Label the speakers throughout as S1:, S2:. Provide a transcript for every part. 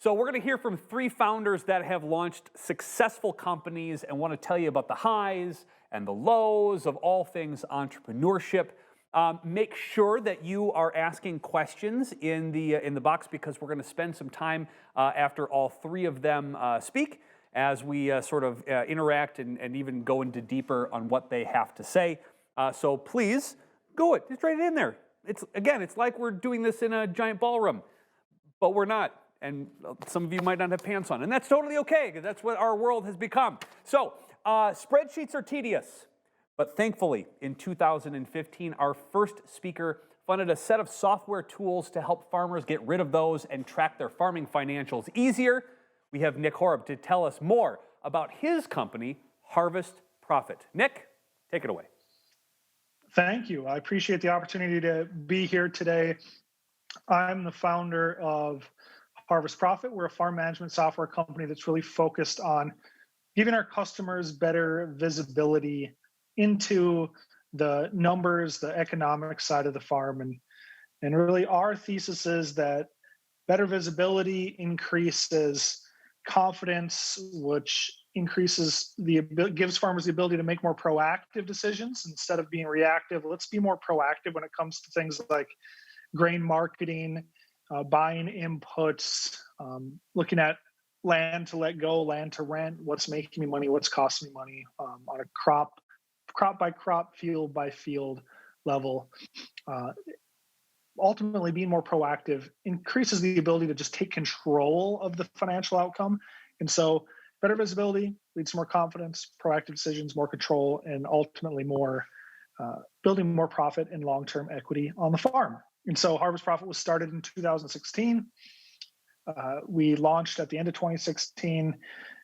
S1: So we're going to hear from three founders that have launched successful companies and want to tell you about the highs and the lows of all things entrepreneurship. Make sure that you are asking questions in the box, because we're going to spend some time after all three of them speak as we sort of interact and even go into deeper on what they have to say. So please go it. Just write it in there. It's like we're doing this in a giant ballroom, but we're not. And some of you might not have pants on, and that's totally okay, because that's what our world has become. So spreadsheets are tedious, but thankfully in 2015, our first speaker funded a set of software tools to help farmers get rid of those and track their farming financials easier. We have Nick Horeb to tell us more about his company, Harvest Profit. Nick, take it away.
S2: Thank you. I appreciate the opportunity to be here today. I'm the founder of Harvest Profit. We're a farm management software company that's really focused on giving our customers better visibility into the numbers, the economic side of the farm. And really our thesis is that better visibility increases confidence, which gives farmers the ability to make more proactive decisions instead of being reactive. Let's be more proactive when it comes to things like grain marketing, buying inputs, looking at land to let go, land to rent, what's making me money, what's costing me money, on a crop by crop, field by field level. Ultimately, being more proactive increases the ability to just take control of the financial outcome. And so better visibility leads to more confidence, proactive decisions, more control, and ultimately more building more profit and long-term equity on the farm. And so Harvest Profit was started in 2016. We launched at the end of 2016.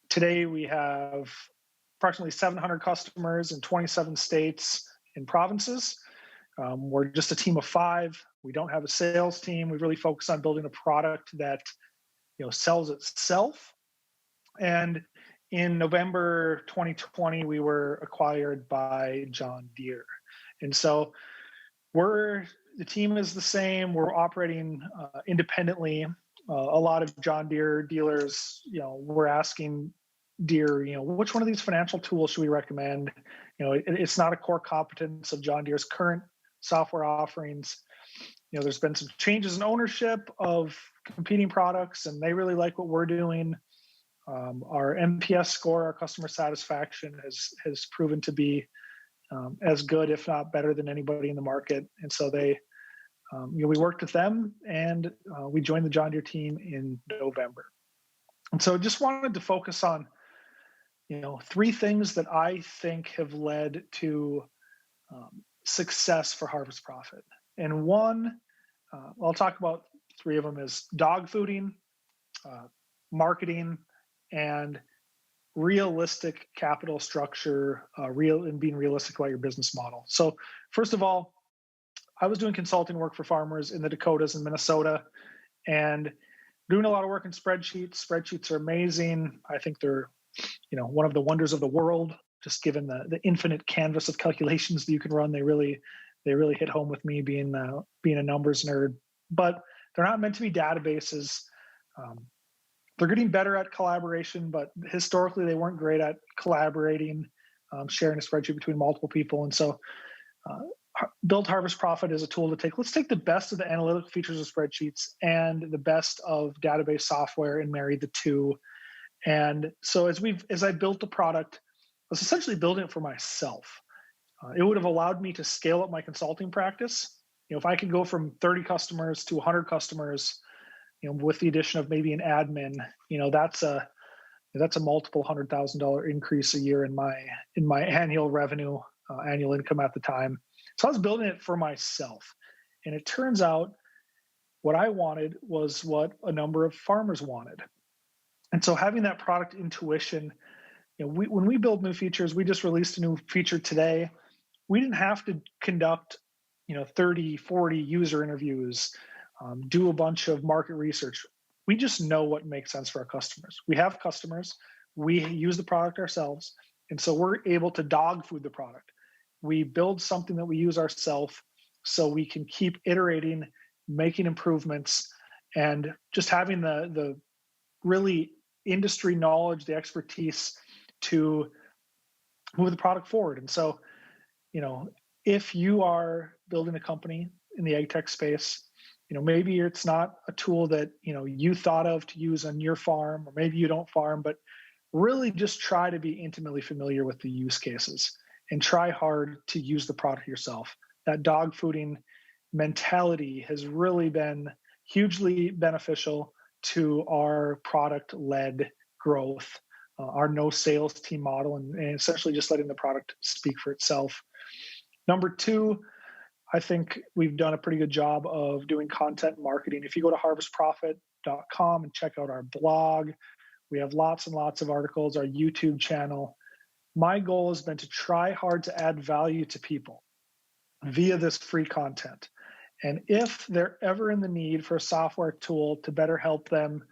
S2: Today we have approximately 700 customers in 27 states and provinces. We're just a team of 5. We don't have a sales team. We really focus on building a product that sells itself. And in November 2020, we were acquired by John Deere. And so the team is the same. We're operating independently. A lot of John Deere dealers, we're asking Deere, which one of these financial tools should we recommend? It's not a core competence of John Deere's current software offerings. There's been some changes in ownership of competing products, and they really like what we're doing. Our NPS score, our customer satisfaction, has proven to be as good, if not better, than anybody in the market. And so we worked with them, and we joined the John Deere team in November. And so just wanted to focus on, 3 things that I think have led to success for Harvest Profit. And one, I'll talk about 3 of them, is dog fooding, marketing, and realistic capital structure, and being realistic about your business model. So first of all, I was doing consulting work for farmers in the Dakotas and Minnesota, and doing a lot of work in spreadsheets. Spreadsheets are amazing. I think they're, one of the wonders of the world, just given the infinite canvas of calculations that you can run. They really hit home with me, being a numbers nerd. But they're not meant to be databases. They're getting better at collaboration, but historically they weren't great at collaborating, sharing a spreadsheet between multiple people. And so build Harvest Profit as a tool to let's take the best of the analytical features of spreadsheets and the best of database software and marry the two. And so as I built the product, I was essentially building it for myself. It would have allowed me to scale up my consulting practice. If I could go from 30 customers to 100 customers, with the addition of maybe an admin, that's a multiple $100,000 increase a year in my annual revenue, annual income at the time. So I was building it for myself. And it turns out what I wanted was what a number of farmers wanted. And so having that product intuition, when we build new features, we just released a new feature today. We didn't have to conduct 30, 40 user interviews, do a bunch of market research. We just know what makes sense for our customers. We have customers. We use the product ourselves. And so we're able to dog food the product. We build something that we use ourselves so we can keep iterating, making improvements, and just having the really industry knowledge, the expertise to move the product forward. And so, if you are building a company in the ag tech space, maybe it's not a tool that, you thought of to use on your farm, or maybe you don't farm, but really just try to be intimately familiar with the use cases and try hard to use the product yourself. That dog fooding mentality has really been hugely beneficial to our product led growth, our no sales team model, and essentially just letting the product speak for itself. Number two, I think we've done a pretty good job of doing content marketing. If you go to harvestprofit.com and check out our blog, we have lots and lots of articles, our YouTube channel. My goal has been to try hard to add value to people via this free content. And if they're ever in the need for a software tool to better help them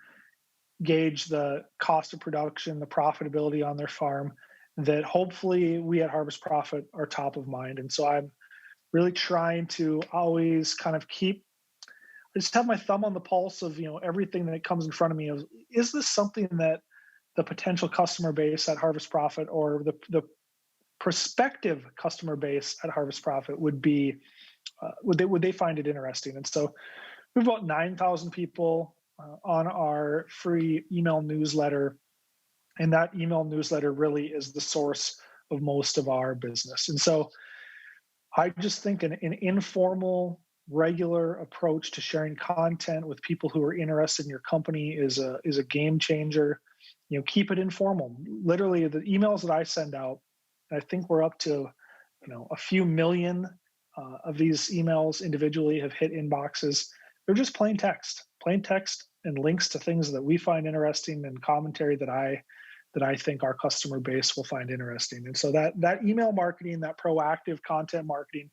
S2: gauge the cost of production, the profitability on their farm, that hopefully we at Harvest Profit are top of mind. And so I'm really trying to always kind of I just have my thumb on the pulse of, everything that comes in front of me. Is this something that the potential customer base at Harvest Profit, or the prospective customer base at Harvest Profit would be, would they find it interesting? And so we have about 9,000 people on our free email newsletter. And that email newsletter really is the source of most of our business. And so I just think an informal, regular approach to sharing content with people who are interested in your company is a game changer. Keep it informal. Literally, the emails that I send out, I think we're up to, a few million of these emails individually have hit inboxes. They're just plain text and links to things that we find interesting, and commentary that I think our customer base will find interesting. And so that email marketing, that proactive content marketing,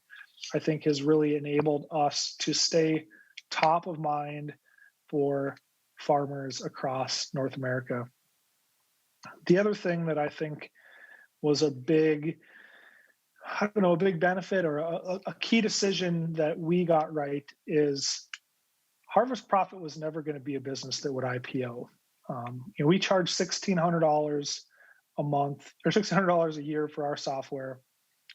S2: I think has really enabled us to stay top of mind for farmers across North America. The other thing that I think was a big benefit, or a key decision that we got right, is Harvest Profit was never going to be a business that would IPO. We charge $1,600 a month, or $1,600 a year for our software.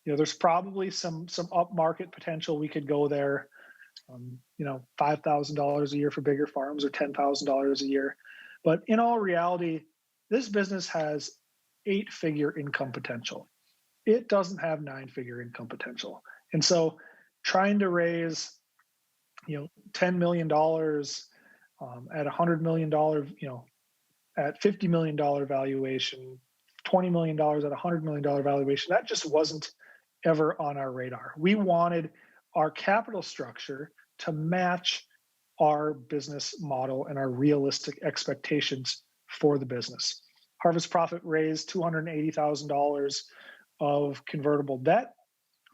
S2: There's probably some upmarket potential. We could go there, $5,000 a year for bigger farms, or $10,000 a year. But in all reality, this business has 8-figure income potential. It doesn't have 9-figure income potential. And so trying to raise, $10 million at $100 million, at $50 million valuation, $20 million at $100 million valuation, that just wasn't ever on our radar. We wanted our capital structure to match our business model and our realistic expectations for the business. Harvest Profit raised $280,000 of convertible debt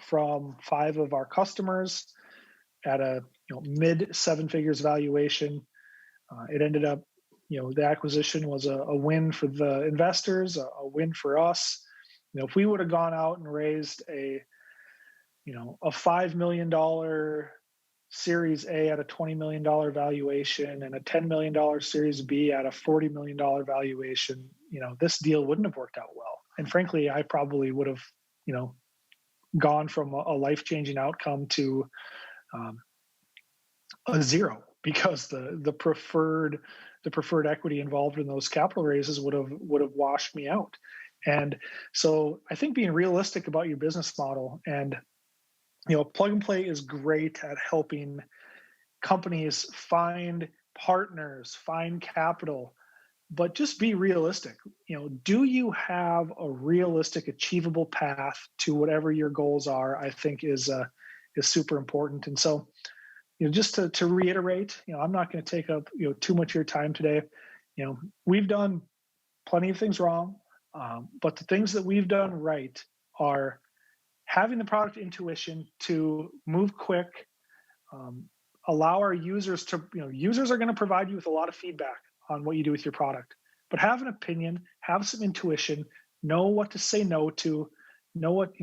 S2: from 5 of our customers at a mid 7 figures valuation. It ended up, the acquisition was a win for the investors, a win for us. If we would have gone out and raised a $5 million Series A at a $20 million valuation, and a $10 million Series B at a $40 million valuation, this deal wouldn't have worked out well. And frankly, I probably would have, gone from a life-changing outcome to a zero, because the preferred equity involved in those capital raises would have washed me out. And so I think being realistic about your business model, and Plug and Play is great at helping companies find partners, find capital, but just be realistic. Do you have a realistic, achievable path to whatever your goals are? I think is super important. And so, just to reiterate, I'm not going to take up too much of your time today. We've done plenty of things wrong, but the things that we've done right are having the product intuition to move quick, allow our users to, users are going to provide you with a lot of feedback on what you do with your product, but have an opinion, have some intuition, know what to say no to, know what,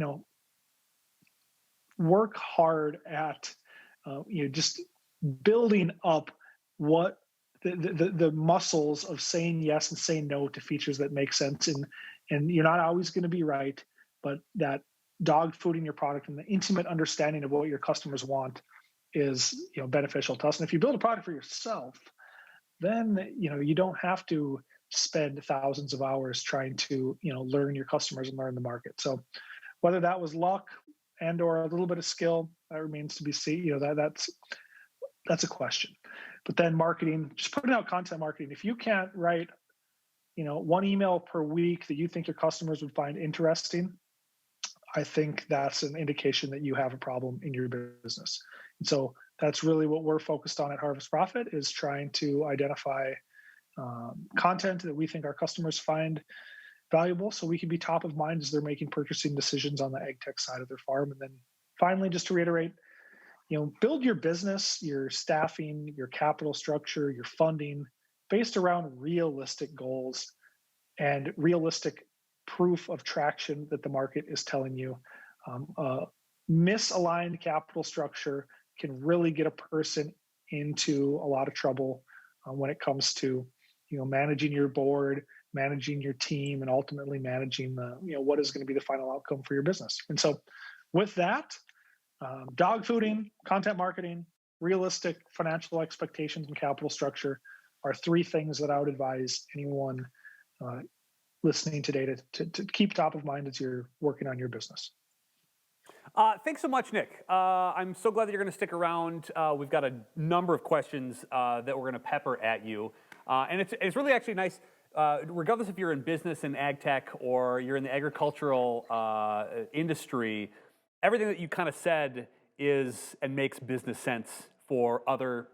S2: work hard at, just building up what the muscles of saying yes and saying no to features that make sense. And you're not always going to be right, but that dog fooding your product and the intimate understanding of what your customers want is beneficial to us. And if you build a product for yourself, then you don't have to spend thousands of hours trying to learn your customers and learn the market. So whether that was luck and or a little bit of skill, that remains to be seen. That's a question. But then marketing, just putting out content marketing. If you can't write one email per week that you think your customers would find interesting, I think that's an indication that you have a problem in your business. And so that's really what we're focused on at Harvest Profit, is trying to identify content that we think our customers find valuable, so we can be top of mind as they're making purchasing decisions on the ag tech side of their farm. And then finally, just to reiterate, build your business, your staffing, your capital structure, your funding based around realistic goals and realistic proof of traction that the market is telling you. Misaligned capital structure can really get a person into a lot of trouble when it comes to managing your board, managing your team, and ultimately managing the what is going to be the final outcome for your business. And so with that, dog fooding, content marketing, realistic financial expectations, and capital structure are three things that I would advise anyone listening today to keep top of mind as you're working on your business.
S1: Thanks so much, Nick. I'm so glad that you're going to stick around. We've got a number of questions that we're going to pepper at you. And it's really actually nice, regardless if you're in business in ag tech or you're in the agricultural industry, everything that you kind of said is and makes business sense for other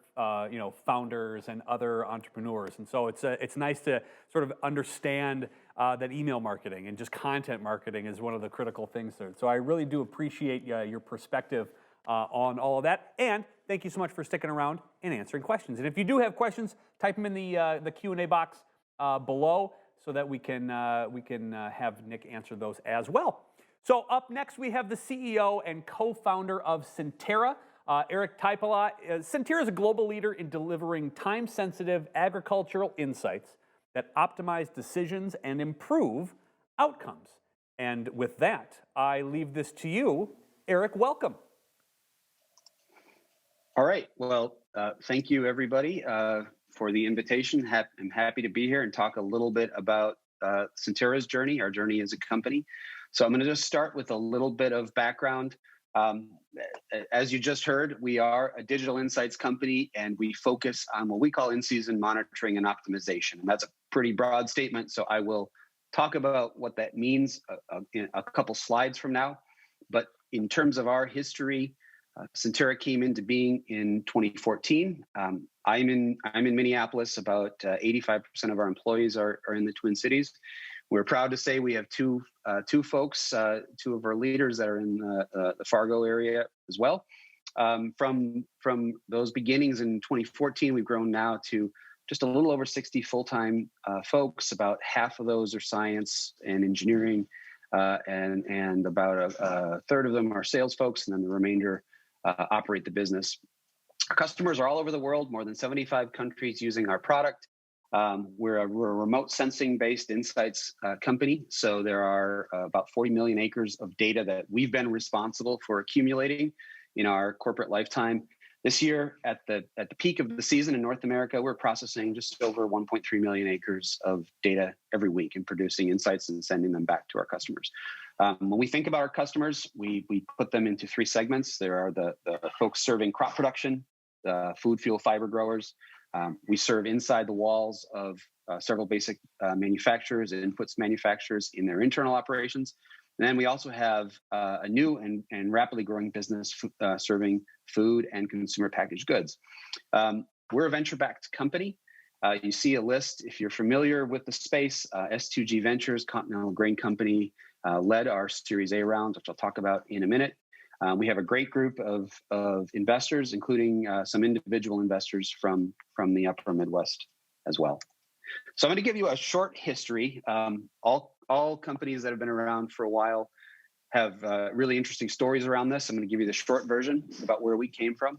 S1: founders and other entrepreneurs. And so it's nice to sort of understand that email marketing and just content marketing is one of the critical things there. So I really do appreciate your perspective on all of that. And thank you so much for sticking around and answering questions. And if you do have questions, type them in the Q&A box below so that we can have Nick answer those as well. So up next, we have the CEO and co-founder of Centerra, Eric Taipala. Centerra is a global leader in delivering time-sensitive agricultural insights that optimize decisions and improve outcomes. And with that, I leave this to you. Eric, welcome.
S3: All right. Well, thank you, everybody, for the invitation. I'm happy to be here and talk a little bit about Centerra's journey, our journey as a company. So I'm going to just start with a little bit of background. As you just heard, we are a digital insights company, and we focus on what we call in-season monitoring and optimization. And that's a pretty broad statement, so I will talk about what that means in a couple slides from now. But in terms of our history, Centerra came into being in 2014. I'm in Minneapolis. About 85% of our employees are in the Twin Cities. We're proud to say we have two folks, two of our leaders that are in the Fargo area as well. From those beginnings in 2014, we've grown now to just a little over 60 full-time folks. About half of those are science and engineering, and about a third of them are sales folks, and then the remainder operate the business. Our customers are all over the world, more than 75 countries using our product. We're a remote sensing-based insights company, so there are about 40 million acres of data that we've been responsible for accumulating in our corporate lifetime. This year, at the peak of the season in North America, we're processing just over 1.3 million acres of data every week and producing insights and sending them back to our customers. When we think about our customers, we put them into three segments. There are the folks serving crop production, the food, fuel, fiber growers. We serve inside the walls of several basic manufacturers and inputs manufacturers in their internal operations. And then we also have a new and rapidly growing business serving food and consumer packaged goods. We're a venture-backed company. You see a list. If you're familiar with the space, S2G Ventures, Continental Grain Company, led our Series A round, which I'll talk about in a minute. We have a great group of investors, including some individual investors from the upper Midwest as well. So I'm going to give you a short history. All companies that have been around for a while have really interesting stories around this. I'm going to give you the short version about where we came from.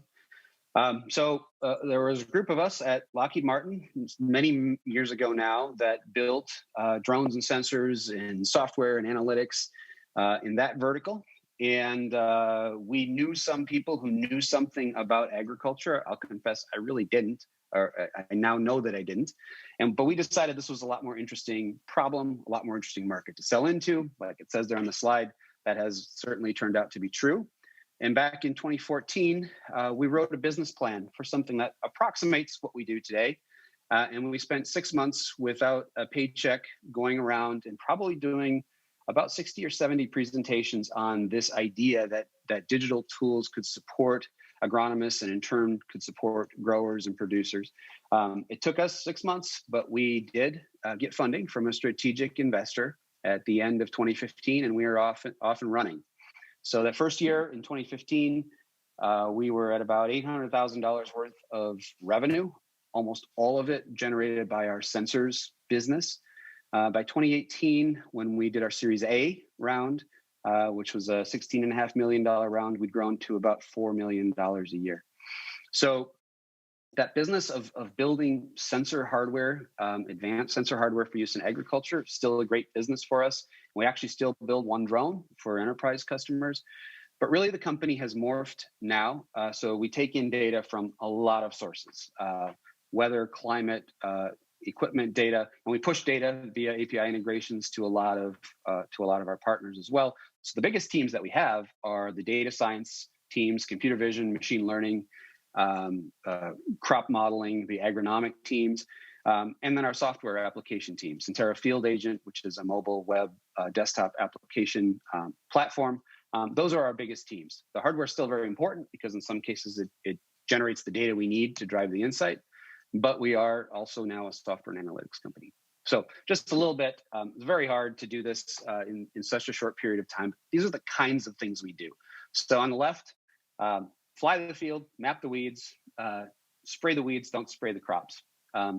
S3: There was a group of us at Lockheed Martin many years ago now that built drones and sensors and software and analytics in that vertical. And we knew some people who knew something about agriculture. I'll confess, I really didn't, or I now know that I didn't. But we decided this was a lot more interesting problem, a lot more interesting market to sell into. Like it says there on the slide, that has certainly turned out to be true. And back in 2014, we wrote a business plan for something that approximates what we do today. And we spent 6 months without a paycheck going around and probably doing about 60 or 70 presentations on this idea that digital tools could support agronomists and in turn could support growers and producers. It took us 6 months, but we did get funding from a strategic investor at the end of 2015, and we are off and running. So that first year in 2015, we were at about $800,000 worth of revenue, almost all of it generated by our sensors business. By 2018, when we did our Series A round, which was a $16.5 million round, we'd grown to about $4 million a year. So that business of building sensor hardware, advanced sensor hardware for use in agriculture, still a great business for us. We actually still build one drone for enterprise customers, but really the company has morphed now. So we take in data from a lot of sources, weather, climate, equipment data, and we push data via API integrations to a lot of our partners as well. So the biggest teams that we have are the data science teams, computer vision, machine learning, crop modeling, the agronomic teams, and then our software application team, Centera Field Agent, which is a mobile web desktop application platform. Those are our biggest teams. The hardware is still very important because in some cases it generates the data we need to drive the insight, but we are also now a software and analytics company. So just a little bit, it's very hard to do this in such a short period of time. These are the kinds of things we do. So on the left, fly to the field, map the weeds, spray the weeds, don't spray the crops,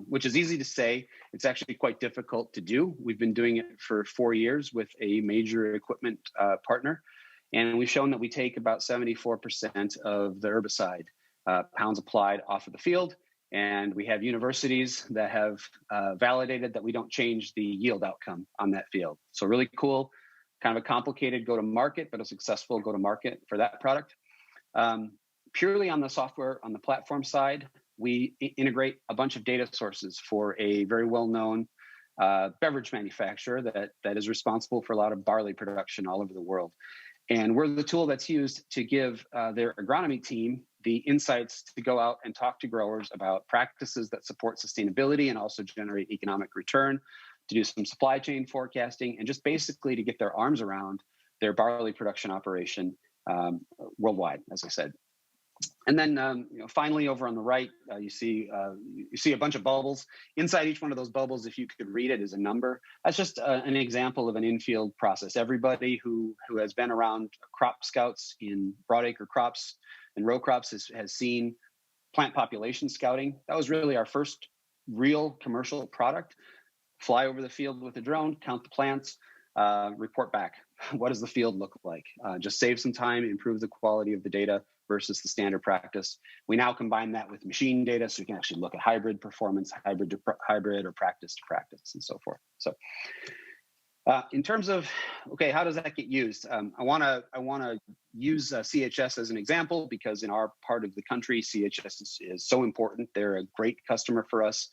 S3: which is easy to say. It's actually quite difficult to do. We've been doing it for 4 years with a major equipment partner, and we've shown that we take about 74% of the herbicide pounds applied off of the field. And we have universities that have validated that we don't change the yield outcome on that field. So really cool, kind of a complicated go-to-market, but a successful go-to-market for that product. Purely on the software, on the platform side, we integrate a bunch of data sources for a very well-known beverage manufacturer that is responsible for a lot of barley production all over the world. And we're the tool that's used to give their agronomy team the insights to go out and talk to growers about practices that support sustainability and also generate economic return, to do some supply chain forecasting, and just basically to get their arms around their barley production operation worldwide, as I said. And then finally, over on the right, you see a bunch of bubbles. Inside each one of those bubbles, if you could read it, is a number. That's just an example of an in-field process. Everybody who has been around crop scouts in broadacre crops and row crops has seen plant population scouting. That was really our first real commercial product. Fly over the field with a drone, count the plants, report back. What does the field look like? Just save some time, improve the quality of the data versus the standard practice. We now combine that with machine data, so we can actually look at hybrid performance, hybrid to hybrid, or practice to practice, and so forth. So, in terms of how does that get used? I want to use CHS as an example because in our part of the country, CHS is so important. They're a great customer for us.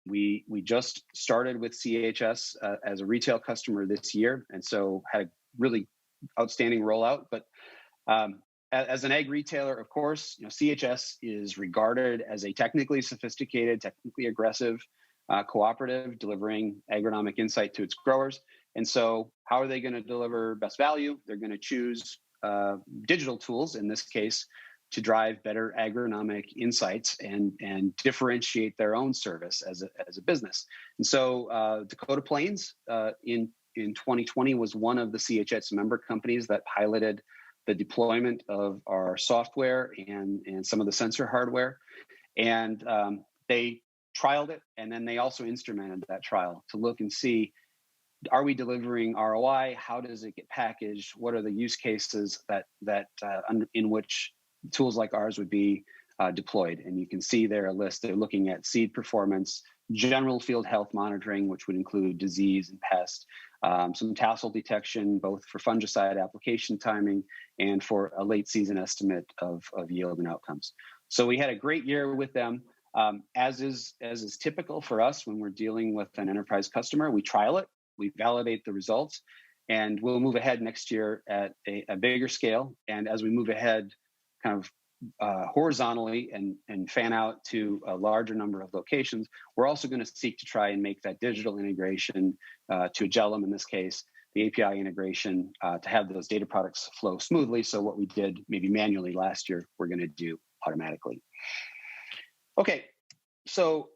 S3: We just started with CHS as a retail customer this year, and so had a really outstanding rollout. But as an ag retailer, of course, CHS is regarded as a technically sophisticated, technically aggressive cooperative delivering agronomic insight to its growers. And so how are they going to deliver best value? They're going to choose digital tools, in this case, to drive better agronomic insights and differentiate their own service as a business. And so Dakota Plains in 2020 was one of the CHS member companies that piloted the deployment of our software and some of the sensor hardware. And they trialed it, and then they also instrumented that trial to look and see, are we delivering ROI? How does it get packaged? What are the use cases that in which tools like ours would be deployed. And you can see there a list. They're looking at seed performance, general field health monitoring, which would include disease and pest, some tassel detection, both for fungicide application timing and for a late season estimate of yield and outcomes. So we had a great year with them. As is typical for us when we're dealing with an enterprise customer, we trial it, we validate the results, and we'll move ahead next year at a bigger scale. And as we move ahead kind of horizontally and fan out to a larger number of locations, we're also going to seek to try and make that digital integration to Agellum in this case, the API integration to have those data products flow smoothly. So what we did maybe manually last year, we're going to do automatically. Okay, so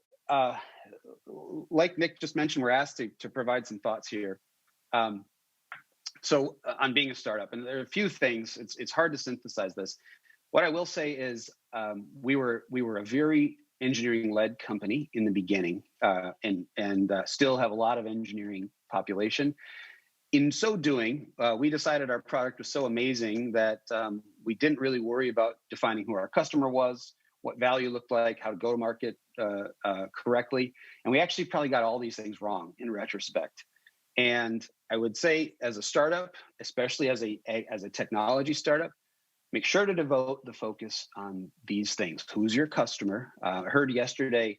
S3: like Nick just mentioned, we're asked to provide some thoughts here. So on being a startup, and there are a few things, it's hard to synthesize this. What I will say is we were a very engineering-led company in the beginning, and still have a lot of engineering population. In so doing, we decided our product was so amazing that we didn't really worry about defining who our customer was, what value looked like, how to go to market correctly, and we actually probably got all these things wrong in retrospect. And I would say, as a startup, especially as a technology startup, make sure to devote the focus on these things. Who's your customer? I heard yesterday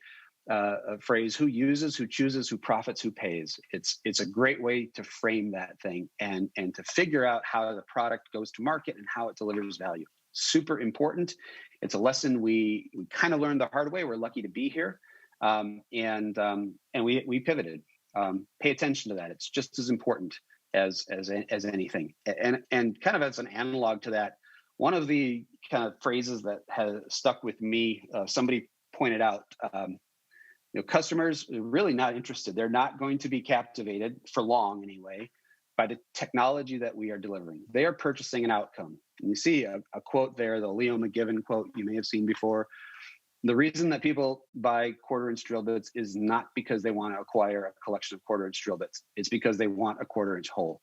S3: a phrase, who uses, who chooses, who profits, who pays. It's a great way to frame that thing and to figure out how the product goes to market and how it delivers value. Super important. It's a lesson we kind of learned the hard way. We're lucky to be here. And we pivoted. Pay attention to that. It's just as important as anything. And kind of as an analog to that, one of the kind of phrases that has stuck with me, somebody pointed out, customers are really not interested. They're not going to be captivated for long anyway by the technology that we are delivering. They are purchasing an outcome. And you see a quote there, the Leo McGivern quote you may have seen before. The reason that people buy quarter-inch drill bits is not because they want to acquire a collection of quarter-inch drill bits. It's because they want a quarter-inch hole.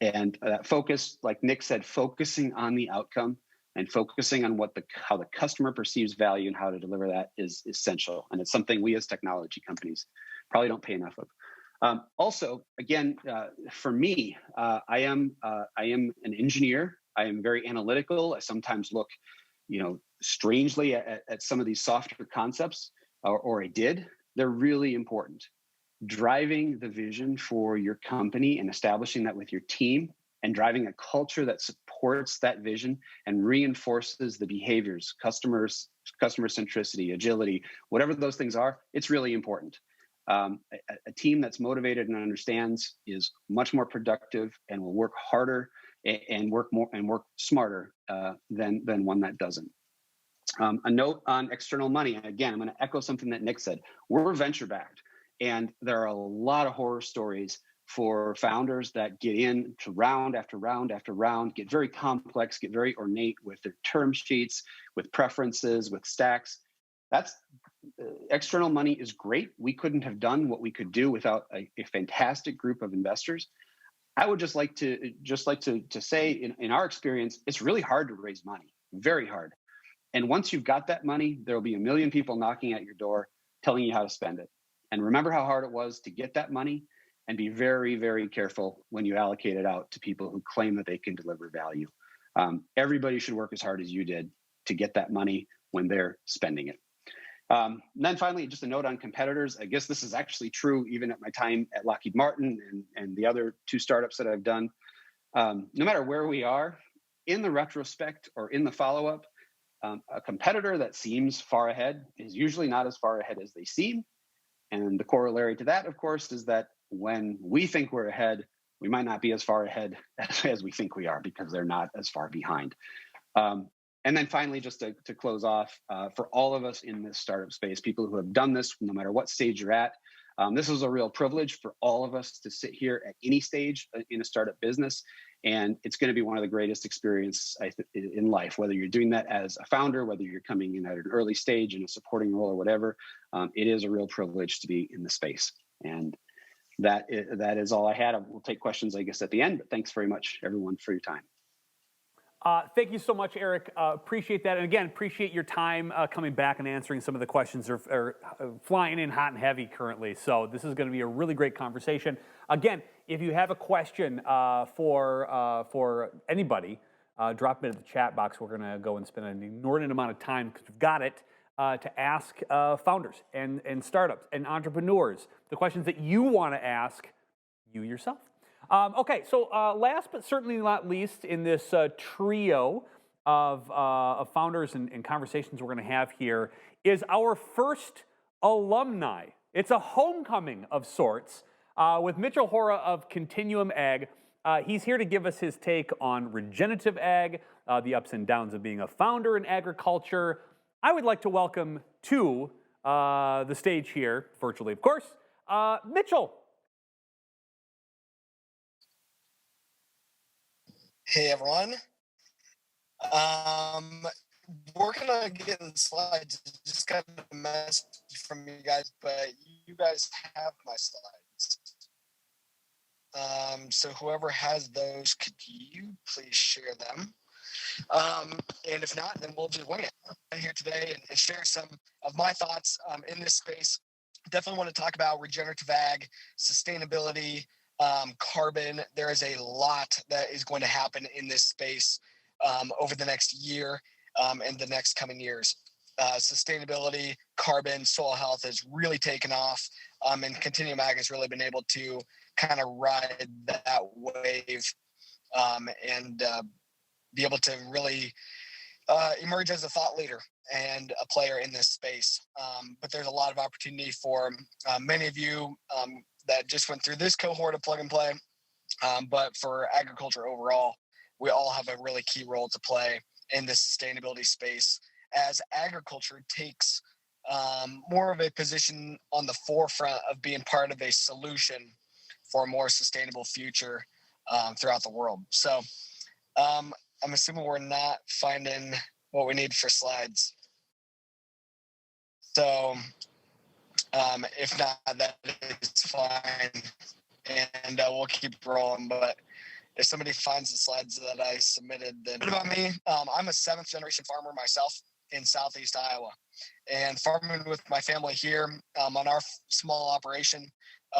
S3: And that focus, like Nick said, focusing on the outcome and focusing on how the customer perceives value and how to deliver that is essential. And it's something we as technology companies probably don't pay enough of. Also, again, for me, I am an engineer. I am very analytical. I sometimes look, strangely at some of these softer concepts, or I did. They're really important. Driving the vision for your company and establishing that with your team and driving a culture that supports that vision and reinforces the behaviors, customer centricity, agility, whatever those things are, it's really important. A team that's motivated and understands is much more productive and will work harder and work more and work smarter than one that doesn't. A note on external money. And again, I'm going to echo something that Nick said. We're venture backed. And there are a lot of horror stories for founders that get into round after round after round, get very complex, get very ornate with their term sheets, with preferences, with stacks. External money is great. We couldn't have done what we could do without a fantastic group of investors. I would just like to say, in our experience, it's really hard to raise money, very hard. And once you've got that money, there will be a million people knocking at your door telling you how to spend it. And remember how hard it was to get that money, and be very, very careful when you allocate it out to people who claim that they can deliver value. Everybody should work as hard as you did to get that money when they're spending it. And then finally, just a note on competitors. I guess this is actually true even at my time at Lockheed Martin and the other two startups that I've done. No matter where we are, in the retrospect or in the follow-up, a competitor that seems far ahead is usually not as far ahead as they seem. And the corollary to that, of course, is that when we think we're ahead, we might not be as far ahead as we think we are because they're not as far behind. And then finally, just to close off, for all of us in this startup space, people who have done this, no matter what stage you're at, this is a real privilege for all of us to sit here at any stage in a startup business. And it's going to be one of the greatest experiences in life, whether you're doing that as a founder, whether you're coming in at an early stage in a supporting role or whatever. It is a real privilege to be in the space. And that is all I had. We'll take questions, I guess, at the end. But thanks very much, everyone, for your time.
S1: Thank you so much, Eric. Appreciate that. And again, appreciate your time coming back and answering some of the questions are flying in hot and heavy currently. So this is going to be a really great conversation. Again, if you have a question for anybody, drop it in the chat box. We're going to go and spend an inordinate amount of time, because we've got it, to ask founders and startups and entrepreneurs the questions that you want to ask you yourself. Okay, so last but certainly not least in this trio of founders and conversations we're going to have here is our first alumni. It's a homecoming of sorts with Mitchell Hora of Continuum Ag. He's here to give us his take on regenerative ag, the ups and downs of being a founder in agriculture. I would like to welcome to the stage here, virtually of course, Mitchell.
S4: Hey everyone. Working on getting slides. Just got a message from you guys, but you guys have my slides. So whoever has those, could you please share them? And if not, then we'll just wing it. I'm here today and share some of my thoughts in this space. Definitely want to talk about regenerative ag, sustainability, carbon. There is a lot that is going to happen in this space over the next year and the next coming years. Sustainability, carbon, soil health has really taken off, and Continuum Ag has really been able to kind of ride that wave and be able to really emerge as a thought leader and a player in this space. But there's a lot of opportunity for many of you that just went through this cohort of Plug and Play. But for agriculture overall, we all have a really key role to play in the sustainability space as agriculture takes more of a position on the forefront of being part of a solution for a more sustainable future throughout the world. So I'm assuming we're not finding what we need for slides. So if not, that is fine. And we'll keep rolling. But if somebody finds the slides that I submitted, then about me, I'm a 7th generation farmer myself in Southeast Iowa. And farming with my family here on our small operation,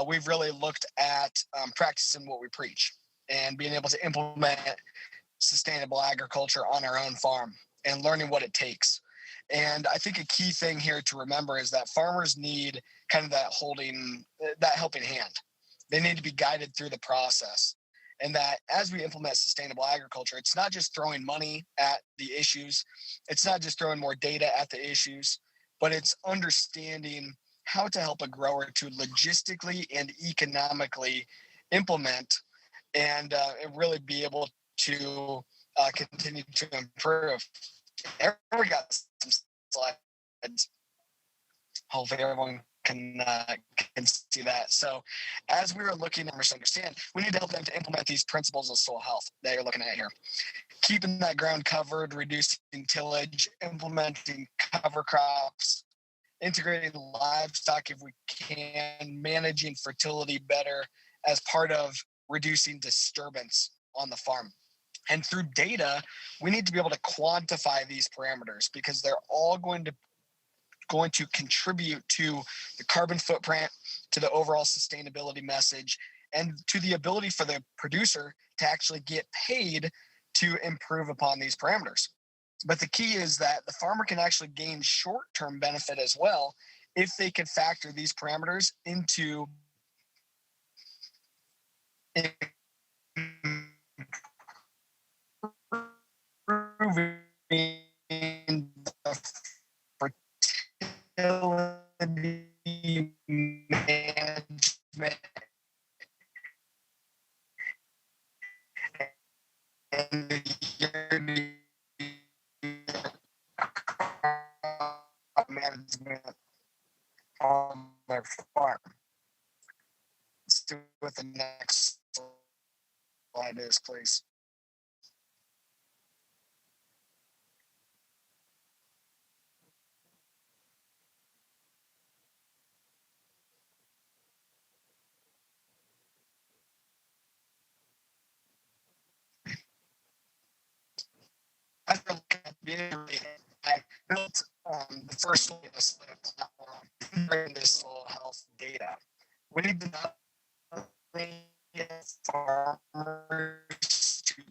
S4: we've really looked at practicing what we preach and being able to implement sustainable agriculture on our own farm and learning what it takes. And I think a key thing here to remember is that farmers need kind of that helping hand. They need to be guided through the process. And that as we implement sustainable agriculture, it's not just throwing money at the issues. It's not just throwing more data at the issues, but it's understanding how to help a grower to logistically and economically implement and really be able to continue to improve. We got some slides. Hopefully everyone can see that. So as we were looking to understand, we need to help them to implement these principles of soil health that you're looking at here. Keeping that ground covered, reducing tillage, implementing cover crops, integrating livestock if we can, managing fertility better as part of reducing disturbance on the farm. And through data, we need to be able to quantify these parameters because they're all going to contribute to the carbon footprint, to the overall sustainability message, and to the ability for the producer to actually get paid to improve upon these parameters. But the key is that the farmer can actually gain short-term benefit as well if they can factor these parameters into improving the fertility management and the management on their farm. Let's do what the next slide is, please. after looking at the I built the first platform integrating this soil health data. We need to not only get farmers to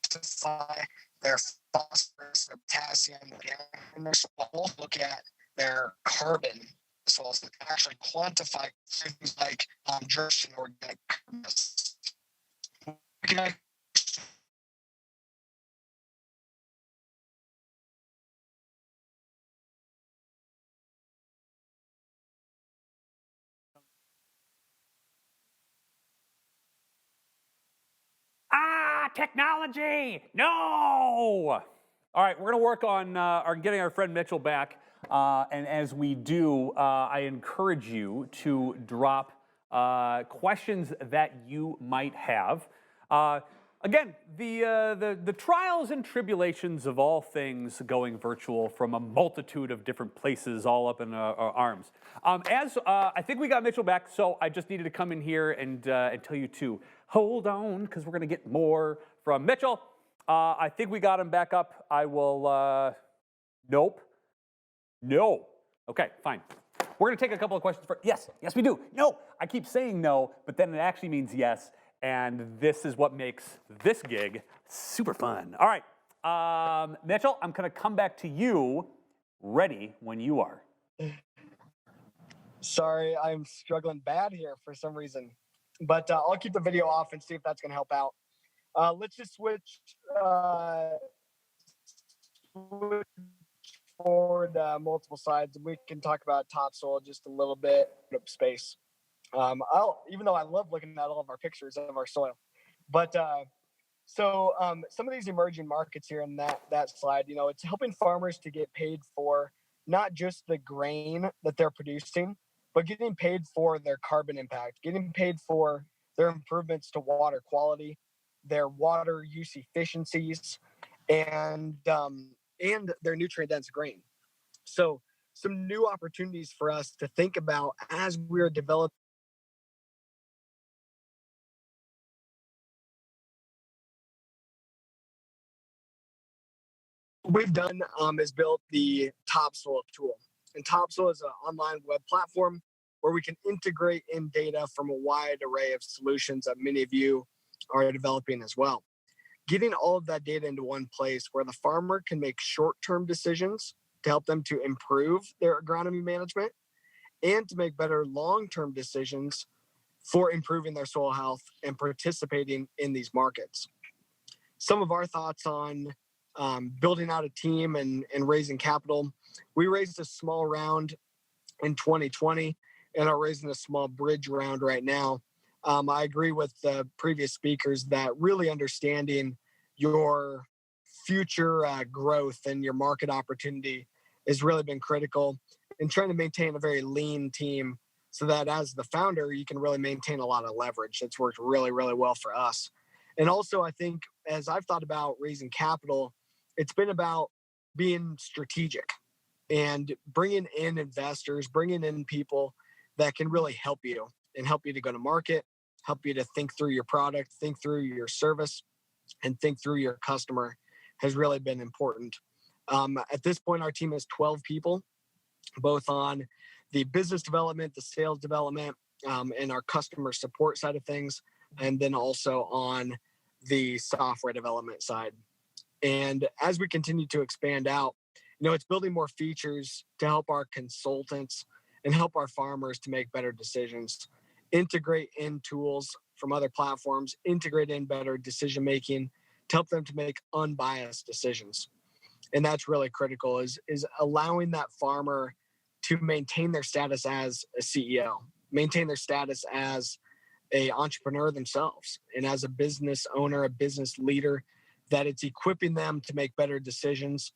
S4: quantify their phosphorus, their potassium, and their soil, look at their carbon as well as actually quantify things like drift and organic carbon. We can
S1: Technology! No! All right, we're going to work on getting our friend Mitchell back. And as we do, I encourage you to drop questions that you might have. Again, the trials and tribulations of all things going virtual from a multitude of different places all up in our arms. I think we got Mitchell back, so I just needed to come in here and tell you to hold on, because we're going to get more from Mitchell. I think we got him back up. I will, nope. No. Okay, fine. We're going to take a couple of questions for, yes, we do. No, I keep saying no, but then it actually means yes. And this is what makes this gig super fun. All right, Mitchell, I'm going to come back to you, ready when you are.
S5: Sorry, I'm struggling bad here for some reason. But I'll keep the video off and see if that's going to help out. Let's just switch forward multiple slides. We can talk about topsoil just a little bit, space. Even though I love looking at all of our pictures of our soil. But so some of these emerging markets here in that slide, it's helping farmers to get paid for not just the grain that they're producing, but getting paid for their carbon impact, getting paid for their improvements to water quality, their water use efficiencies, and their nutrient-dense grain. So some new opportunities for us to think about as we're developing. What we've done is built the Topsoil tool. And Topsoil is an online web platform where we can integrate in data from a wide array of solutions that many of you are developing as well. Getting all of that data into one place where the farmer can make short-term decisions to help them to improve their agronomy management and to make better long-term decisions for improving their soil health and participating in these markets. Some of our thoughts on building out a team and raising capital. We raised a small round in 2020 and are raising a small bridge round right now. I agree with the previous speakers that really understanding your future growth and your market opportunity has really been critical, and trying to maintain a very lean team so that as the founder, you can really maintain a lot of leverage. It's worked really, really well for us. And also, I think as I've thought about raising capital, it's been about being strategic and bringing in investors, bringing in people that can really help you and help you to go to market, help you to think through your product, think through your service, and think through your customer has really been important. At this point, our team is 12 people, both on the business development, the sales development, and our customer support side of things, and then also on the software development side. And as we continue to expand out, it's building more features to help our consultants and help our farmers to make better decisions, integrate in tools from other platforms, integrate in better decision-making to help them to make unbiased decisions. And that's really critical, is allowing that farmer to maintain their status as a CEO, maintain their status as an entrepreneur themselves, and as a business owner, a business leader, that it's equipping them to make better decisions,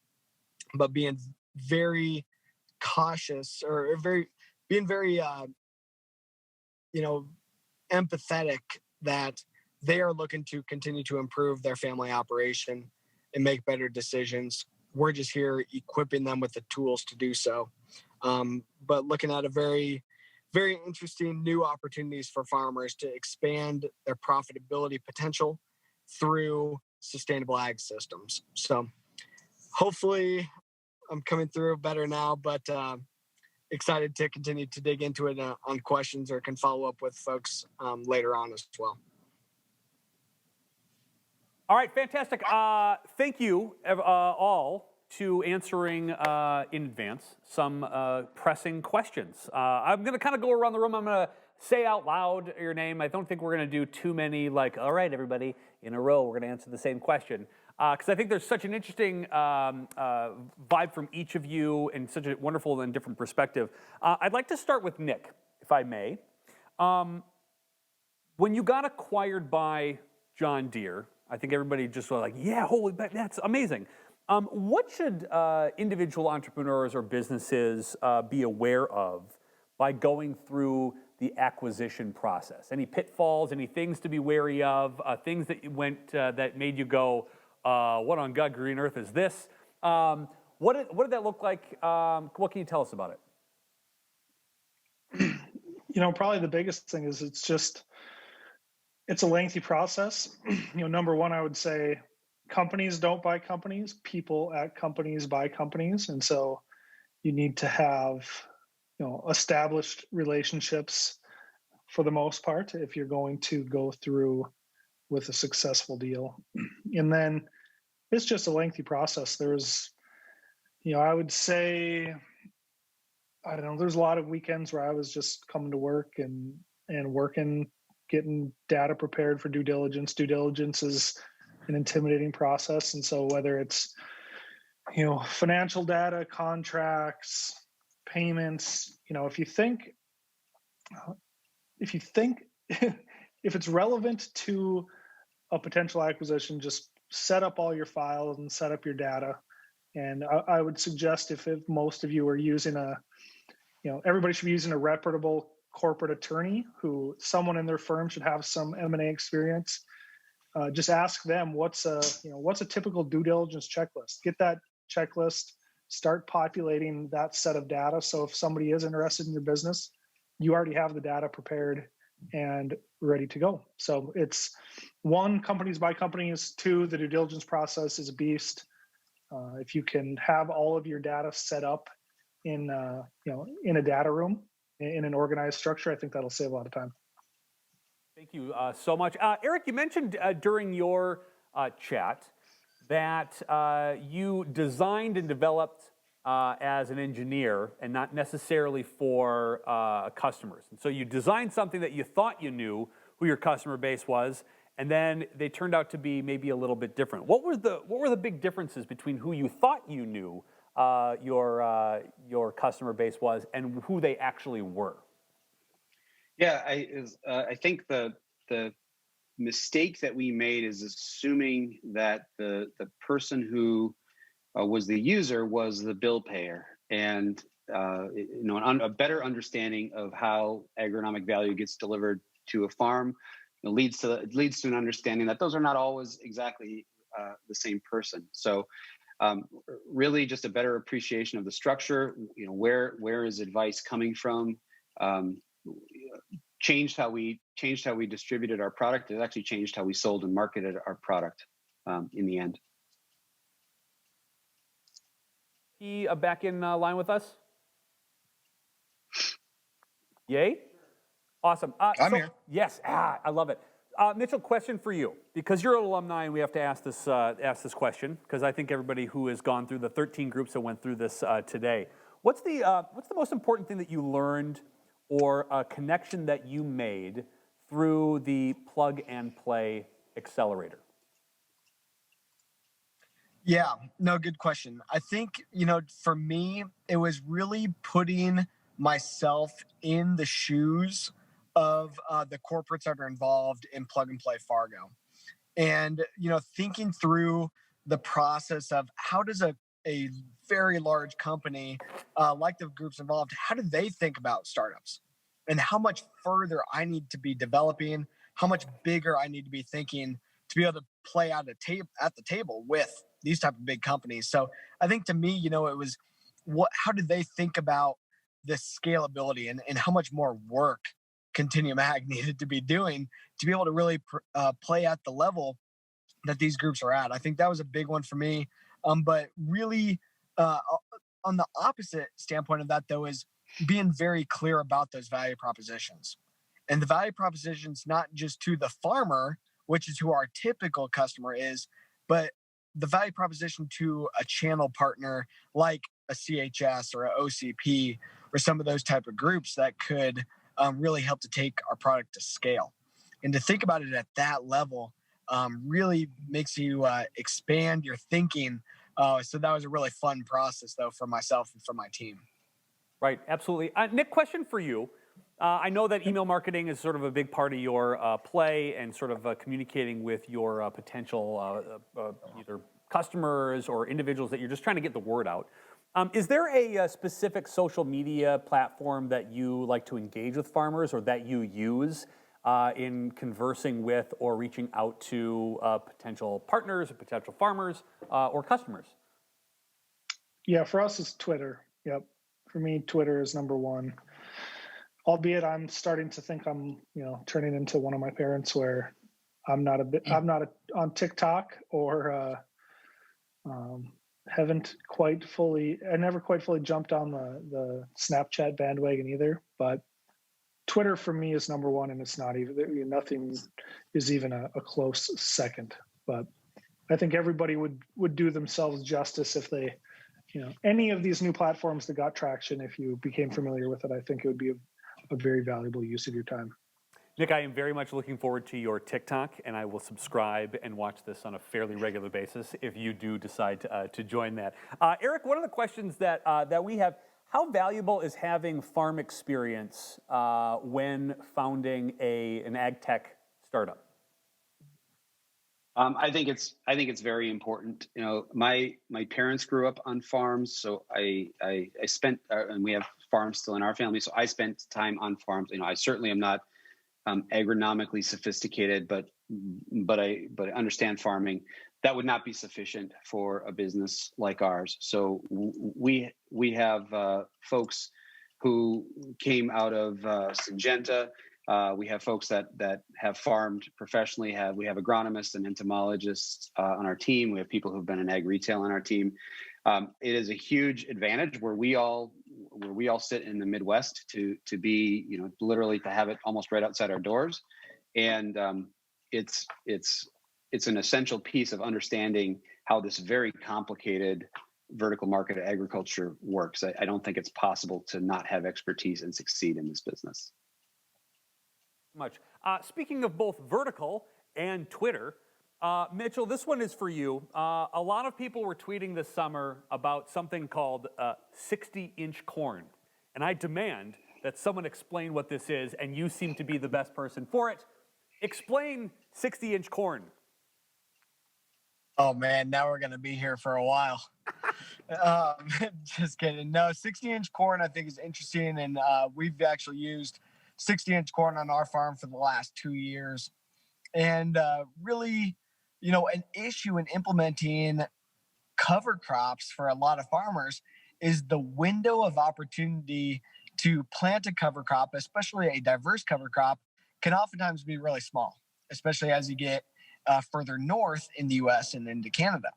S5: but being very cautious or being very empathetic that they are looking to continue to improve their family operation and make better decisions. We're just here equipping them with the tools to do so. But looking at a very, very interesting new opportunities for farmers to expand their profitability potential through sustainable ag systems. So hopefully I'm coming through better now, but excited to continue to dig into it on questions, or can follow up with folks later on as well.
S1: All right, fantastic. Thank you all to answering in advance some pressing questions. I'm going to kind of go around the room. I'm going to say out loud your name. I don't think we're going to do too many, like, all right, everybody, in a row, we're going to answer the same question. Because I think there's such an interesting vibe from each of you and such a wonderful and different perspective. I'd like to start with Nick, if I may. When you got acquired by John Deere, I think everybody just was like, yeah, holy, that's amazing. What should individual entrepreneurs or businesses be aware of by going through the acquisition process? Any pitfalls, any things to be wary of, things that went that made you go, what on God green earth is this? What did that look like? What can you tell us about it?
S2: Probably the biggest thing is it's a lengthy process. Number one, I would say companies don't buy companies, people at companies buy companies. And so you need to have, established relationships for the most part if you're going to go through with a successful deal. And then it's just a lengthy process. There's, I would say, I don't know, there's a lot of weekends where I was just coming to work and working, getting data prepared for due diligence. Due diligence is an intimidating process. And so whether it's, financial data, contracts, payments, if you think if it's relevant to a potential acquisition, just set up all your files and set up your data. And I would suggest if most of you are using everybody should be using a reputable corporate attorney someone in their firm should have some M&A experience. Just ask them what's a typical due diligence checklist. Get that checklist, start populating that set of data. So if somebody is interested in your business, you already have the data prepared and ready to go. So it's one, companies buy companies. Two, the due diligence process is a beast. If you can have all of your data set up in a data room in an organized structure, I think that'll save a lot of time.
S1: Thank you so much. Eric, you mentioned during your chat that you designed and developed as an engineer and not necessarily for customers. And so you designed something that you thought you knew who your customer base was, and then they turned out to be maybe a little bit different. What were the big differences between who you thought you knew your customer base was and who they actually were?
S3: Yeah, I think the mistake that we made is assuming that the person who was the user was the bill payer, and a better understanding of how agronomic value gets delivered to a farm leads to an understanding that those are not always exactly the same person. So really just a better appreciation of the structure, where is advice coming from, changed how we distributed our product. It actually changed how we sold and marketed our product in the end.
S1: He back in line with us? Yay? Awesome.
S6: I'm here.
S1: Yes, I love it. Mitchell, question for you, because you're an alumni and we have to ask this question, because I think everybody who has gone through the 13 groups that went through this today, what's the most important thing that you learned or a connection that you made through the Plug and Play Accelerator?
S5: Yeah, no, good question. I think, for me, it was really putting myself in the shoes of the corporates that are involved in Plug and Play Fargo. And, thinking through the process of how does a very large company like the groups involved, how do they think about startups? And how much further I need to be developing, how much bigger I need to be thinking to be able to play at the table with these type of big companies. So I think to me, it was how did they think about the scalability and how much more work Continuum Ag needed to be doing to be able to really play at the level that these groups are at. I think that was a big one for me. But really, on the opposite standpoint of that, though, is being very clear about those value propositions. And the value propositions, not just to the farmer, which is who our typical customer is, but the value proposition to a channel partner like a CHS or a OCP or some of those type of groups that could really help to take our product to scale. And to think about it at that level really makes you expand your thinking. So that was a really fun process, though, for myself and for my team.
S1: Right, absolutely. Nick, question for you. I know that email marketing is sort of a big part of your play and sort of communicating with your potential either customers or individuals that you're just trying to get the word out. Is there a specific social media platform that you like to engage with farmers or that you use in conversing with or reaching out to potential partners or potential farmers or customers?
S2: Yeah, for us, it's Twitter. Yep. For me, Twitter is number one. Albeit I'm starting to think I'm, turning into one of my parents where I'm not on TikTok or haven't quite fully, I never quite fully jumped on the Snapchat bandwagon either. But Twitter for me is number one, and it's not even, nothing is even a close second. But I think everybody would do themselves justice if they, any of these new platforms that got traction, if you became familiar with it, I think it would be a very valuable use of your time.
S1: Nick, I am very much looking forward to your TikTok, and I will subscribe and watch this on a fairly regular basis if you do decide to join that. Eric, one of the questions that we have, how valuable is having farm experience when founding an AgTech startup?
S3: I think it's very important. My parents grew up on farms, so I spent, and we have farms still in our family. So I spent time on farms. I certainly am not agronomically sophisticated, but I understand farming. That would not be sufficient for a business like ours. So we have folks who came out of Syngenta. We have folks that have farmed professionally. We have agronomists and entomologists on our team. We have people who've been in ag retail on our team. It is a huge advantage where we all sit in the Midwest to be, literally to have it almost right outside our doors. And it's an essential piece of understanding how this very complicated vertical market agriculture works. I don't think it's possible to not have expertise and succeed in this business.
S1: Much. Speaking of both vertical and Twitter, Mitchell, this one is for you. A lot of people were tweeting this summer about something called 60-inch corn. And I demand that someone explain what this is, and you seem to be the best person for it. Explain 60-inch corn.
S5: Oh, man, now we're going to be here for a while. Just kidding. No, 60-inch corn I think is interesting, and we've actually used 60-inch corn on our farm for the last 2 years. And really, an issue in implementing cover crops for a lot of farmers is the window of opportunity to plant a cover crop, especially a diverse cover crop, can oftentimes be really small, especially as you get further north in the U.S. and into Canada.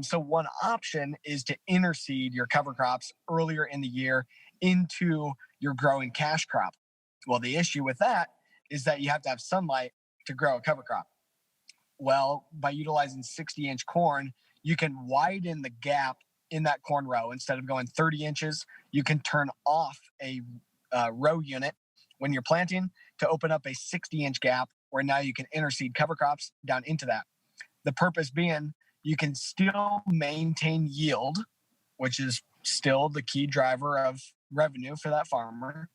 S5: So one option is to interseed your cover crops earlier in the year into your growing cash crop. Well, the issue with that is that you have to have sunlight to grow a cover crop. Well, by utilizing 60-inch corn, you can widen the gap in that corn row. Instead of going 30 inches, you can turn off a row unit when you're planting to open up a 60-inch gap where now you can interseed cover crops down into that. The purpose being you can still maintain yield, which is still the key driver of revenue for that farmer.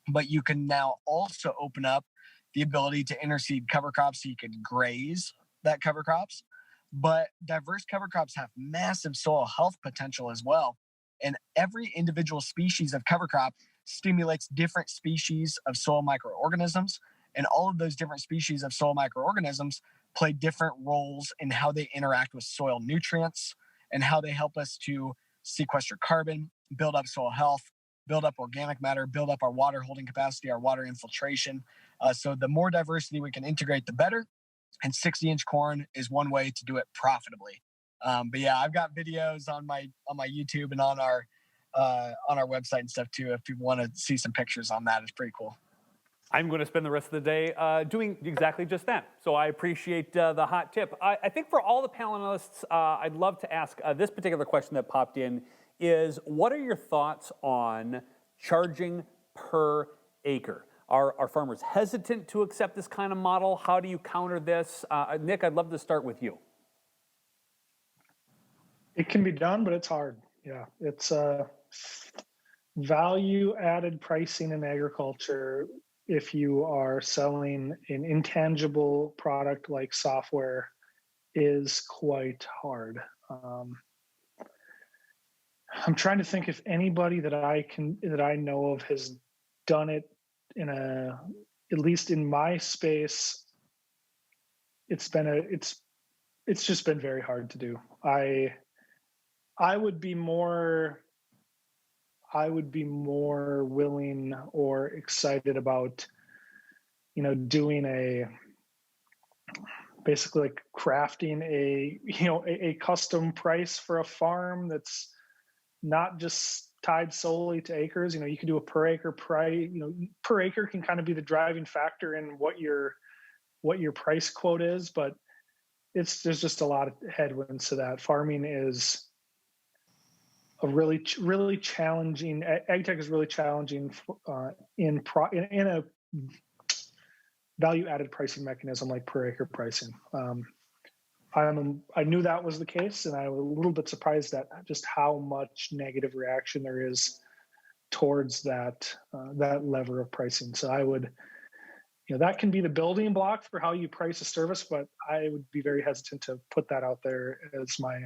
S5: But you can now also open up the ability to interseed cover crops so you can graze that cover crops. But diverse cover crops have massive soil health potential as well. And every individual species of cover crop stimulates different species of soil microorganisms. And all of those different species of soil microorganisms play different roles in how they interact with soil nutrients and how they help us to sequester carbon, build up soil health, build up organic matter, build up our water holding capacity, our water infiltration. So the more diversity we can integrate, the better. and 60-inch corn is one way to do it profitably. But yeah, I've got videos on my YouTube and on our website and stuff too. If people want to see some pictures on that, it's pretty cool.
S1: I'm going to spend the rest of the day doing exactly just that. So I appreciate the hot tip. I think for all the panelists, I'd love to ask this particular question that popped in is, what are your thoughts on charging per acre? Are farmers hesitant to accept this kind of model? How do you counter this? Nick, I'd love to start with you.
S2: It can be done, but it's hard. Yeah, it's value-added pricing in agriculture. If you are selling an intangible product like software, is quite hard. I'm trying to think if anybody that I know of has done it at least in my space. It's just been very hard to do. I would be more willing or excited about, doing basically like crafting a custom price for a farm that's not just tied solely to acres. You can do a per acre price. Per acre can kind of be the driving factor in what your price quote is, but there's just a lot of headwinds to that. Farming is a really challenging. AgTech is really challenging in a value-added pricing mechanism like per acre pricing. I knew that was the case, and I was a little bit surprised at just how much negative reaction there is towards that lever of pricing. So I would, that can be the building block for how you price a service, but I would be very hesitant to put that out there as my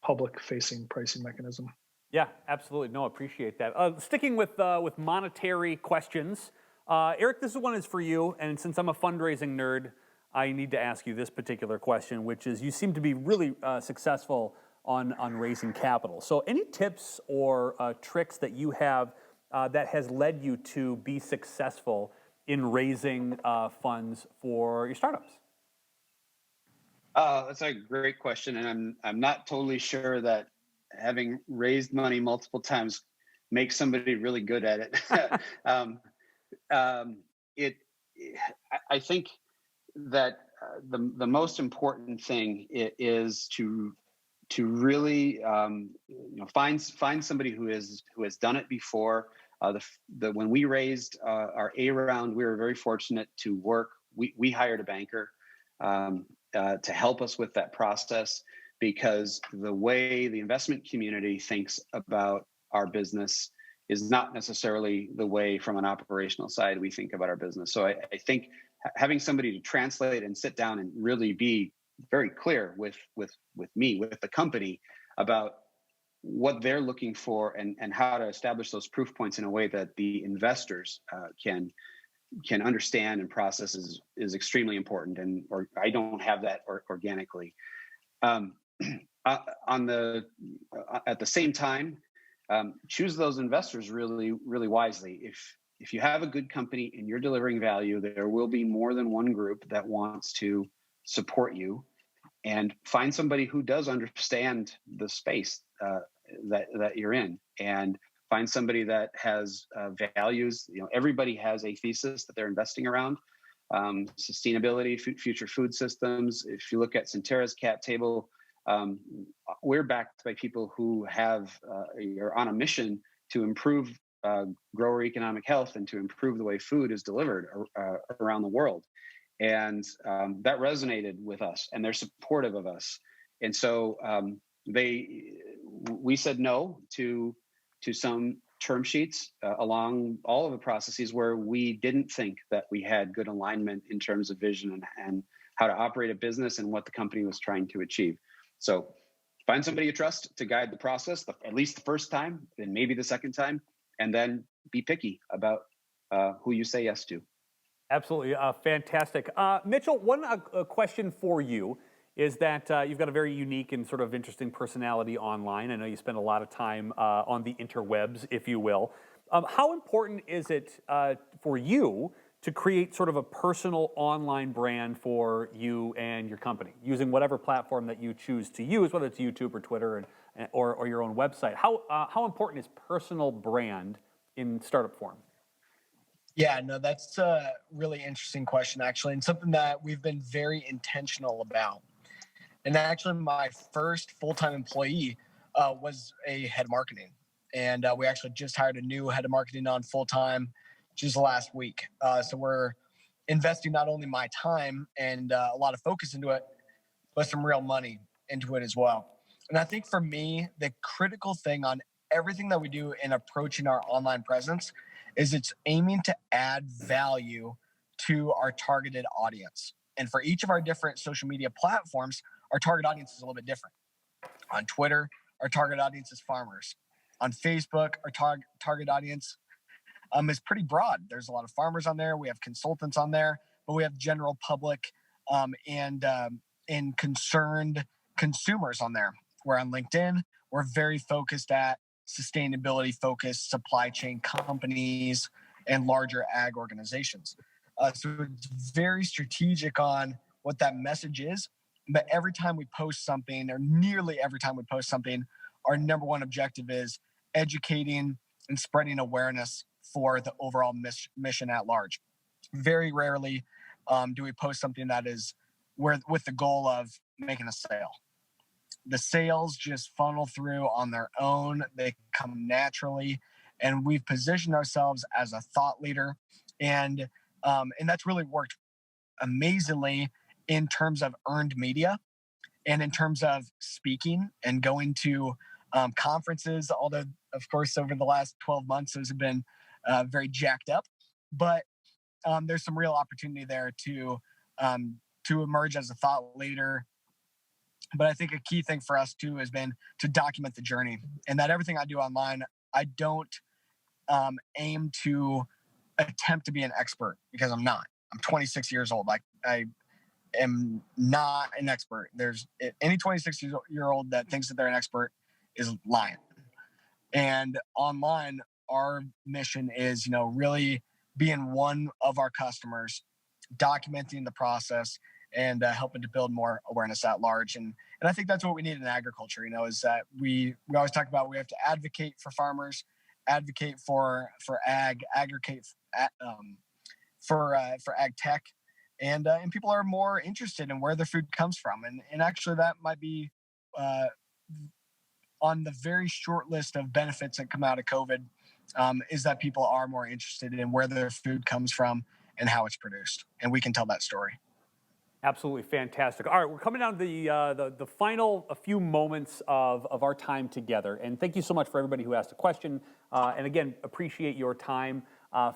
S2: public-facing pricing mechanism.
S1: Yeah, absolutely. No, appreciate that. Sticking with monetary questions, Eric, this one is for you, and since I'm a fundraising nerd, I need to ask you this particular question, which is, you seem to be really successful on raising capital. So any tips or tricks that you have that has led you to be successful in raising funds for your startups?
S3: That's a great question, and I'm not totally sure that having raised money multiple times makes somebody really good at it. I think that the most important thing is to really find somebody who has done it before. When we raised our A round, we were very fortunate to work. We hired a banker to help us with that process, because the way the investment community thinks about our business is not necessarily the way from an operational side we think about our business. So I think having somebody to translate and sit down and really be very clear with me, with the company, about what they're looking for and how to establish those proof points in a way that the investors can understand and process is extremely important. Or I don't have that organically. At the same time, choose those investors really, really wisely. If you have a good company and you're delivering value, there will be more than one group that wants to support you, and find somebody who does understand the space that you're in, and find somebody that has values. Everybody has a thesis that they're investing around. Sustainability, future food systems. If you look at Centerra's cap table, we're backed by people who are on a mission to improve grower economic health and to improve the way food is delivered around the world. And that resonated with us, and they're supportive of us. And so we said no to some term sheets along all of the processes where we didn't think that we had good alignment in terms of vision and how to operate a business and what the company was trying to achieve. So find somebody you trust to guide the process, at least the first time, then maybe the second time, and then be picky about who you say yes to.
S1: Absolutely. Fantastic. Mitchell, one question for you is that you've got a very unique and sort of interesting personality online. I know you spend a lot of time on the interwebs, if you will. How important is it for you to create sort of a personal online brand for you and your company using whatever platform that you choose to use, whether it's YouTube or Twitter or your own website. How important is personal brand in startup form?
S5: Yeah, no, that's a really interesting question, actually, and something that we've been very intentional about. And actually, my first full-time employee was a head of marketing. And we actually just hired a new head of marketing on full-time just last week. So we're investing not only my time and a lot of focus into it, but some real money into it as well. And I think for me, the critical thing on everything that we do in approaching our online presence is it's aiming to add value to our targeted audience. And for each of our different social media platforms, our target audience is a little bit different. On Twitter, our target audience is farmers. On Facebook, our target audience is pretty broad. There's a lot of farmers on there. We have consultants on there, but we have general public and concerned consumers on there. Where on LinkedIn, we're very focused at sustainability focused supply chain companies and larger ag organizations. So it's very strategic on what that message is. But every time we post something, or nearly every time we post something, our number one objective is educating and spreading awareness for the overall mission at large. Very rarely do we post something that is with the goal of making a sale. The sales just funnel through on their own. They come naturally. And we've positioned ourselves as a thought leader. And that's really worked amazingly in terms of earned media and in terms of speaking and going to conferences, although, of course, over the last 12 months, those have been very jacked up. But there's some real opportunity there to emerge as a thought leader. But I think a key thing for us, too, has been to document the journey, and that everything I do online, I don't aim to attempt to be an expert, because I'm not. I'm 26 years old. I am not an expert. There's any 26-year-old that thinks that they're an expert is lying. And online, our mission is, really being one of our customers, documenting the process, and helping to build more awareness at large. And I think that's what we need in agriculture, is that we always talk about we have to advocate for farmers, advocate for ag, advocate for ag tech, and people are more interested in where their food comes from. And actually that might be on the very short list of benefits that come out of COVID, is that people are more interested in where their food comes from and how it's produced. And we can tell that story.
S1: Absolutely fantastic. All right, we're coming down to the final few moments of our time together. And thank you so much for everybody who asked a question. And again, appreciate your time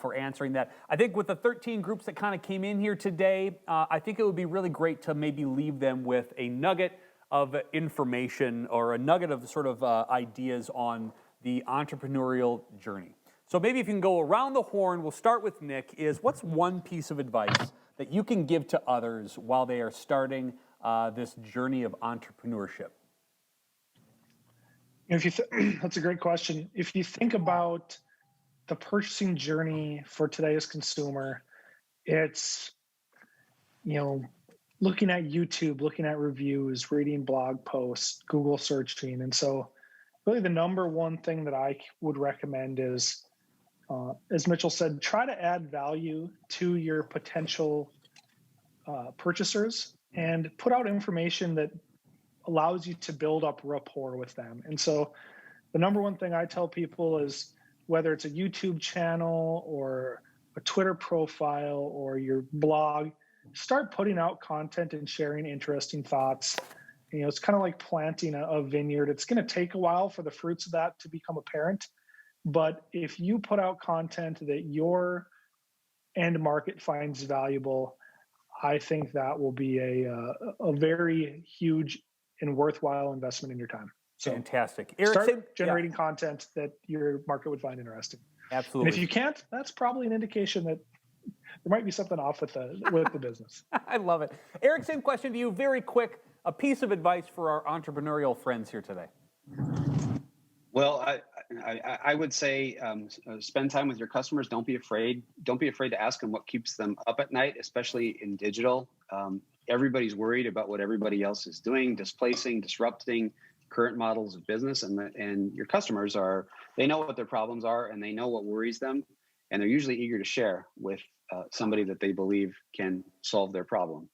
S1: for answering that. I think with the 13 groups that kind of came in here today, I think it would be really great to maybe leave them with a nugget of information or a nugget of sort of ideas on the entrepreneurial journey. So maybe if you can go around the horn, we'll start with Nick, what's one piece of advice that you can give to others while they are starting this journey of entrepreneurship?
S2: That's a great question. If you think about the purchasing journey for today's consumer, it's, looking at YouTube, looking at reviews, reading blog posts, Google searching. And so really the number one thing that I would recommend is, as Mitchell said, try to add value to your potential purchasers and put out information that allows you to build up rapport with them. And so the number one thing I tell people is, whether it's a YouTube channel or a Twitter profile or your blog, start putting out content and sharing interesting thoughts. It's kind of like planting a vineyard. It's going to take a while for the fruits of that to become apparent. But if you put out content that your end market finds valuable, I think that will be a very huge and worthwhile investment in your time. So
S1: fantastic.
S2: Eric, start generating content that your market would find interesting.
S1: Absolutely.
S2: And if you can't, that's probably an indication that there might be something off with the business.
S1: I love it. Eric, same question to you. Very quick, a piece of advice for our entrepreneurial friends here today.
S3: Well, I would say spend time with your customers. Don't be afraid. Don't be afraid to ask them what keeps them up at night, especially in digital. Everybody's worried about what everybody else is doing, displacing, disrupting current models of business, and your customers they know what their problems are, and they know what worries them, and they're usually eager to share with somebody that they believe can solve their problem.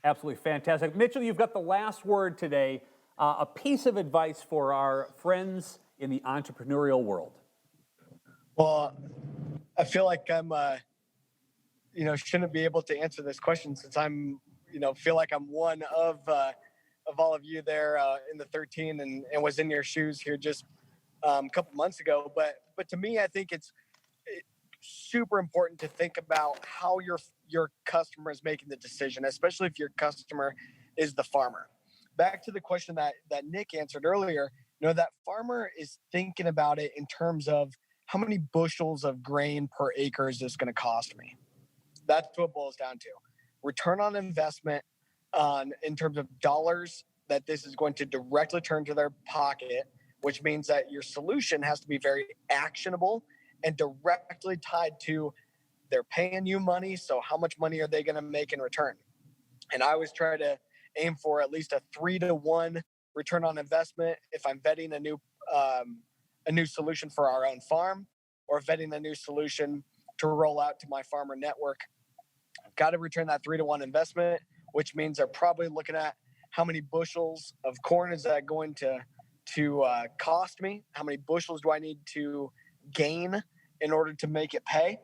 S1: Absolutely fantastic. Mitchell, you've got the last word today. A piece of advice for our friends in the entrepreneurial world.
S5: Well, I feel like I'm, shouldn't be able to answer this question since I'm, feel like I'm one of all of you there in the 13 and was in your shoes here just a couple months ago. But to me, I think it's super important to think about how your customer is making the decision, especially if your customer is the farmer. Back to the question that Nick answered earlier, that farmer is thinking about it in terms of how many bushels of grain per acre is this going to cost me? That's what it boils down to. Return on investment in terms of dollars that this is going to directly turn to their pocket, which means that your solution has to be very actionable and directly tied to they're paying you money. So how much money are they going to make in return? And I always try to aim for at least a 3-to-1 return on investment if I'm vetting a new solution for our own farm or vetting a new solution to roll out to my farmer network. I've got to return that 3-to-1 investment, which means they're probably looking at how many bushels of corn is that going to cost me? How many bushels do I need to gain in order to make it pay?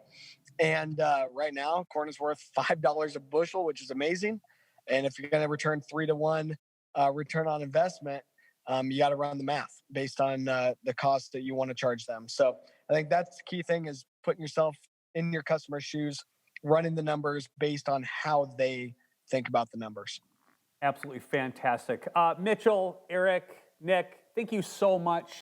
S5: And right now, corn is worth $5 a bushel, which is amazing. And if you're going to return 3-to-1 return on investment, you got to run the math based on the cost that you want to charge them. So I think that's the key thing, is putting yourself in your customer's shoes, running the numbers based on how they think about the numbers.
S1: Absolutely fantastic. Mitchell, Eric, Nick, thank you so much